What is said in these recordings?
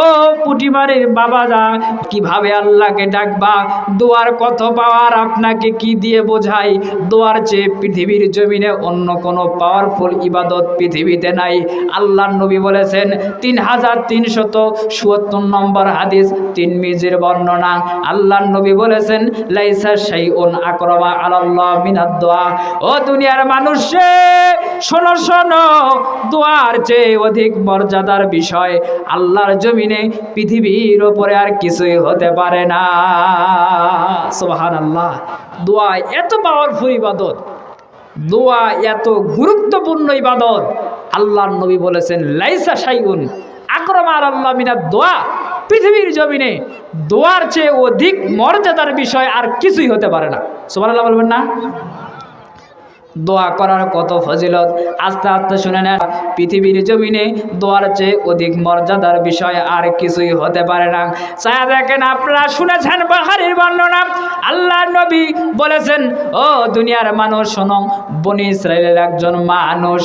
ও পুটিমারির বাবারা, কিভাবে আল্লাহকে ডাকবা? দোয়ার কত পাওয়ার আপনাকে কি দিয়ে বোঝাই? দোয়ার চেয়ে পৃথিবীর জমিনে অন্য কোনো পাওয়ারফুল ইবাদত পৃথিবীতে নাই। আল্লাহর নবী বলেছেন 3377 নম্বর হাদিস, তিরমিজির বর্ণনা। আল্লাহর নবী বলেছেন লাইসা শাইউন আকরামা আলাল্লাহ মিনাদ দোয়া। ও দুনিয়ার মানুষ রে, শোনো শোনো, দোয়ার চেয়ে অধিক মর্যাদার বিষয় আল্লাহর জমিনে পৃথিবীর ওপরে আর কিছুই হতে পারে না। সুবহানাল্লাহ। দোয়া এত পাওয়ারফুল ইবাদত, দোয়া এত গুরুত্বপূর্ণ ইবাদত। আল্লাহর নবী বলেছেন লাইসা শাইউন আকরামা আলাল্লাহ মিনাদ দোয়া। পৃথিবীর জমিনে দোয়ার চেয়ে অধিক মর্যাদার বিষয় আর কিছুই হতে পারে না। সুবহানাল্লাহ বলবেন না? দোয়া করার কত ফজিলত আস্তে আস্তে শুনে নেন। পৃথিবীর জমিনে দোয়ার চেয়ে অধিক মর্যাদার বিষয় আর কিছুই হতে পারে না। ছায়া দেখেন, আপনারা শুনেছেন বুখারীর বর্ণনা, আল্লাহর নবী বলেছেন ও দুনিয়ার মানুষ শোনো, বনি ইসরাইলের একজন মানুষ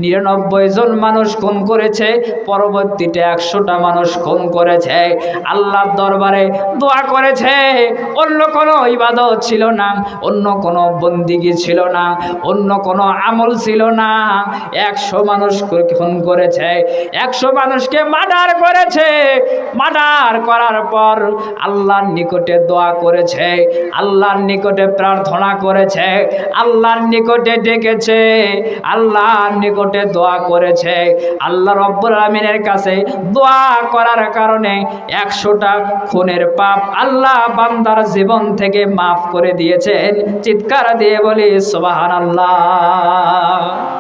99 জন মানুষ খুন করেছে, পরবর্তীতে 100টা মানুষ খুন করেছে। আল্লাহর দরবারে দোয়া করেছে, অন্য কোনো ইবাদত ছিল না, অন্য কোনো বন্দিগি ছিল না, অন্য কোনো আমল ছিল না। 100 মানুষ খুন করেছে, 100 মানুষকে মার্ডার করেছে। মার্ডার করার পর আল্লাহর নিকটে দোয়া করেছে, আল্লাহর নিকটে প্রার্থনা করেছে, আল্লাহর নিকটে ডেকেছে, আল্লাহর নিকটে দোয়া করেছে। আল্লাহ রাব্বুল আলামিনের কাছে দোয়া করার কারণে 100টা খুনের পাপ আল্লাহ বান্দার জীবন থেকে মাফ করে দিয়েছেন। চিৎকার দিয়ে বলি সুবহানাল্লাহ।